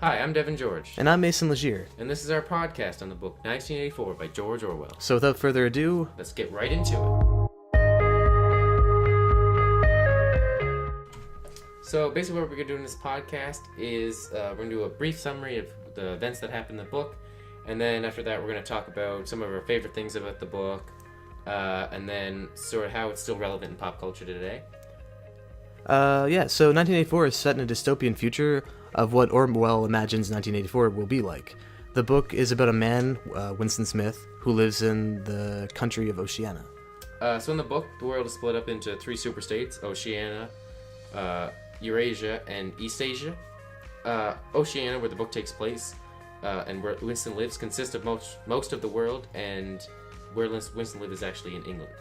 Hi, I'm Devin George. And I'm Mason Legier. And this is our podcast on the book 1984 by George Orwell. So without further ado, let's get right into it. So basically what we're going to do in this podcast is we're going to do a brief summary of the events that happened in the book. And then after that, we're going to talk about some of our favorite things about the book. And then sort of how it's still relevant in pop culture today. So 1984 is set in a dystopian future of what Orwell imagines 1984 will be like. The book is about a man, Winston Smith, who lives in the country of Oceania. So in the book, the world is split up into three superstates: Oceania, Eurasia, and Eastasia. Oceania, where the book takes place, and where Winston lives, consists of most of the world, and where Winston lives is actually in England.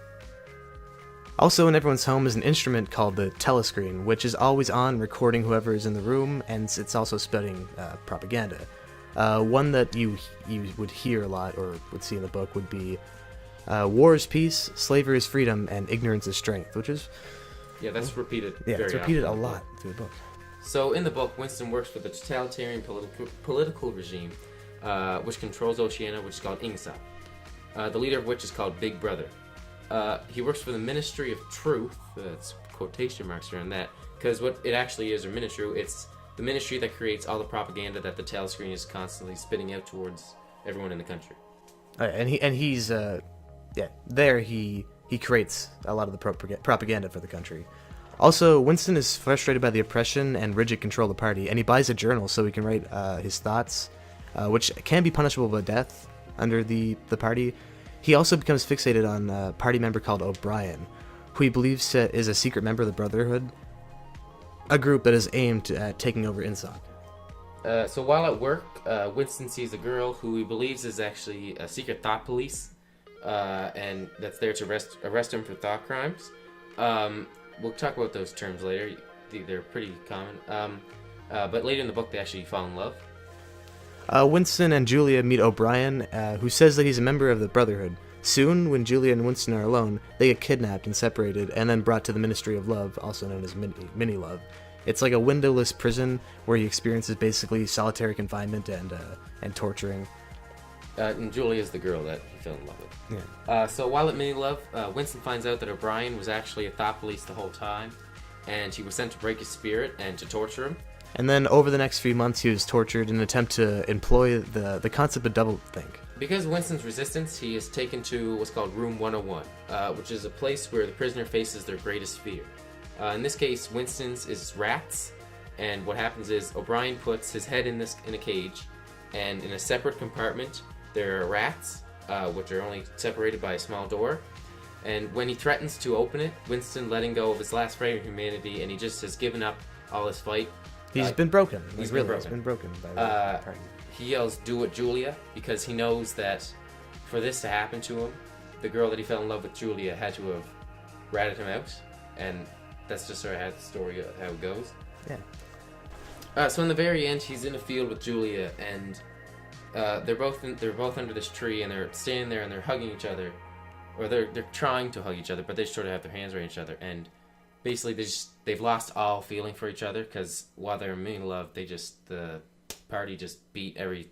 Also in everyone's home is an instrument called the telescreen, which is always on, recording whoever is in the room, and it's also spreading propaganda. One that you would hear a lot, or would see in the book, would be war is peace, slavery is freedom, and ignorance is strength, which is... Yeah, that's repeated it's repeated a lot through the book. So in the book, Winston works for the totalitarian political regime, which controls Oceania, which is called Ingsa. The leader of which is called Big Brother. He works for the Ministry of Truth. That's quotation marks around that, because what it actually is, or ministry, it's the ministry that creates all the propaganda that the telescreen is constantly spitting out towards everyone in the country. He's there he creates a lot of the propaganda for the country. Also, Winston is frustrated by the oppression and rigid control of the party, and he buys a journal so he can write his thoughts, which can be punishable by death under the party. He also becomes fixated on a party member called O'Brien, who he believes is a secret member of the Brotherhood, a group that is aimed at taking over INSOC. So while at work, Winston sees a girl who he believes is actually a secret thought police, and that's there to arrest him for thought crimes. We'll talk about those terms later. They're pretty common. But later in the book, they actually fall in love. Winston and Julia meet O'Brien, who says that he's a member of the Brotherhood. Soon, when Julia and Winston are alone, they get kidnapped and separated, and then brought to the Ministry of Love, also known as Mini-Love. It's like a windowless prison where he experiences basically solitary confinement and torturing. And Julia is the girl that he fell in love with. Yeah. So while at Mini-Love, Winston finds out that O'Brien was actually a thought police the whole time, and he was sent to break his spirit and to torture him. And then over the next few months, he was tortured in an attempt to employ the concept of doublethink. Because of Winston's resistance, he is taken to what's called Room 101, which is a place where the prisoner faces their greatest fear. In this case, Winston's is rats, and what happens is O'Brien puts his head in a cage, and in a separate compartment, there are rats, which are only separated by a small door. And when he threatens to open it, Winston, letting go of his last frame of humanity, and he just has given up all his fight. He's been broken. He's been broken by the party. He yells, "Do it, Julia," because he knows that for this to happen to him, the girl that he fell in love with, Julia, had to have ratted him out, and that's just sort of how the story how it goes. Yeah. So in the very end, he's in a field with Julia, and they're both under this tree, and they're standing there and they're hugging each other, or they're trying to hug each other, but they sort of have their hands around each other, and basically they've lost all feeling for each other, because while they're in Mini-Love, the party just beat every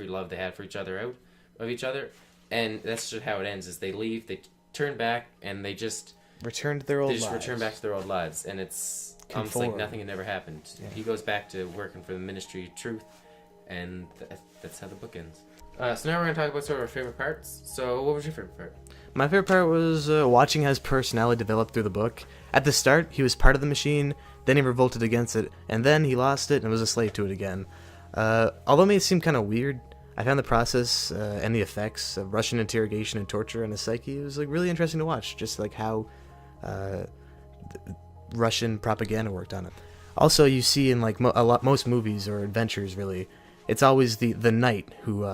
love they had for each other out of each other, and that's just how it ends. Is they leave, they turn back, and they just return to their old lives. Return back to their old lives, and it's almost like nothing had never happened. Yeah. He goes back to working for the Ministry of Truth, and that's how the book ends. So now we're going to talk about sort of our favorite parts. So what was your favorite part? My favorite part was watching how his personality developed through the book. At the start, he was part of the machine, then he revolted against it, and then he lost it and was a slave to it again. Although it may seem kind of weird, I found the process and the effects of Russian interrogation and torture on his psyche. It was like really interesting to watch, just like how Russian propaganda worked on it. Also, you see in like most movies or adventures, really, it's always the knight who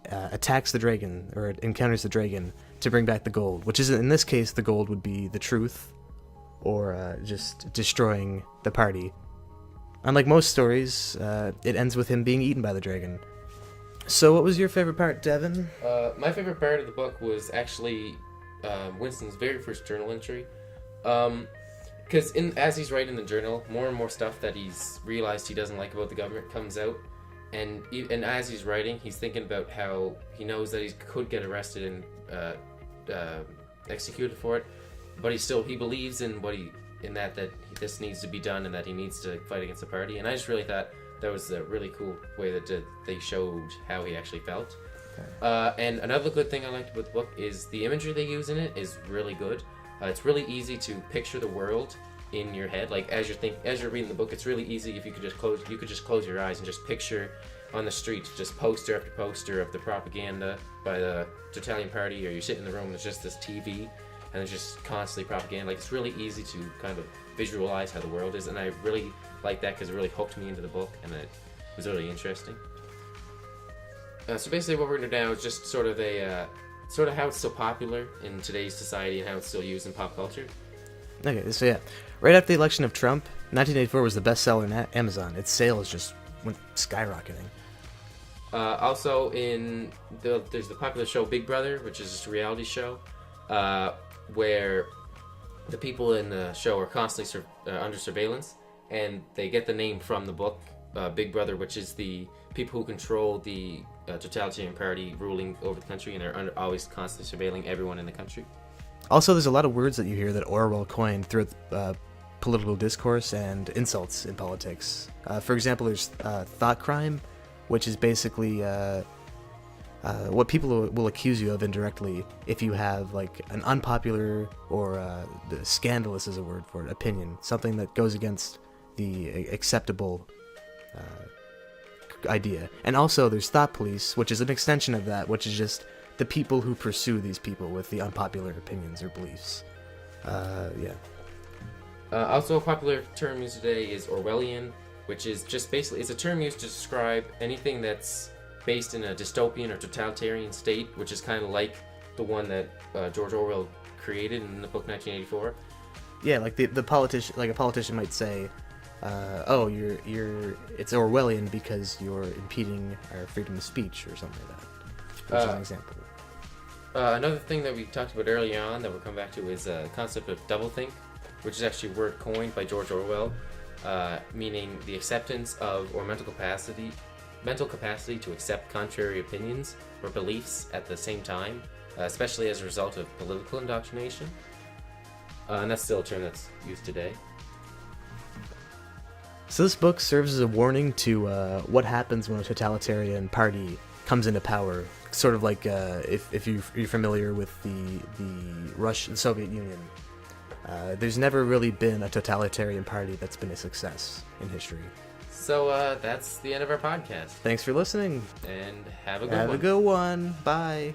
attacks the dragon or encounters the dragon to bring back the gold, which is, in this case, the gold would be the truth, or just destroying the party. Unlike most stories, it ends with him being eaten by the dragon. So what was your favorite part, Devin? My favorite part of the book was actually Winston's very first journal entry. Because as he's writing the journal, more and more stuff that he's realized he doesn't like about the government comes out. and as he's writing, he's thinking about how he knows that he could get arrested and executed for it, but he believes in that this needs to be done and that he needs to fight against the party. And I just really thought that was a really cool way that they showed how he actually felt. And another good thing I liked about the book is the imagery they use in it is really good. It's really easy to picture the world in your head. Like as you're reading the book, it's really easy if you could just close your eyes and just picture on the street just poster after poster of the propaganda by the Totalitarian Party, or you sit in the room and there's just this TV and it's just constantly propaganda. Like it's really easy to kind of visualize how the world is, and I really like that because it really hooked me into the book and it was really interesting. So basically what we're going to do now is just sort of how it's so popular in today's society and how it's still used in pop culture. Okay, so yeah, right after the election of Trump, 1984 was the bestseller on Amazon. Its sales just went skyrocketing. Also, there's the popular show Big Brother, which is just a reality show, where the people in the show are constantly under surveillance, and they get the name from the book Big Brother, which is the people who control the totalitarian party ruling over the country, and they're always constantly surveilling everyone in the country. Also, there's a lot of words that you hear that Orwell coined throughout political discourse and insults in politics. For example, there's thought crime, which is basically what people will accuse you of indirectly if you have like an unpopular or scandalous is a word for it, opinion, something that goes against the acceptable idea. And also there's thought police, which is an extension of that, which is just the people who pursue these people with the unpopular opinions or beliefs. Also, a popular term used today is Orwellian, which is just basically, it's a term used to describe anything that's based in a dystopian or totalitarian state, which is kind of like the one that George Orwell created in the book 1984. Yeah, like the politician, like a politician might say, it's Orwellian because you're impeding our freedom of speech or something like that. Which is an example. Another thing that we talked about early on that we'll come back to is the concept of doublethink, which is actually a word coined by George Orwell, meaning the acceptance of or mental capacity to accept contrary opinions or beliefs at the same time, especially as a result of political indoctrination. And that's still a term that's used today. So this book serves as a warning to what happens when a totalitarian party comes into power. Sort of like if you're familiar with the Soviet Union. There's never really been a totalitarian party that's been a success in history. So that's the end of our podcast. Thanks for listening. And have a good one. Have a good one. Bye.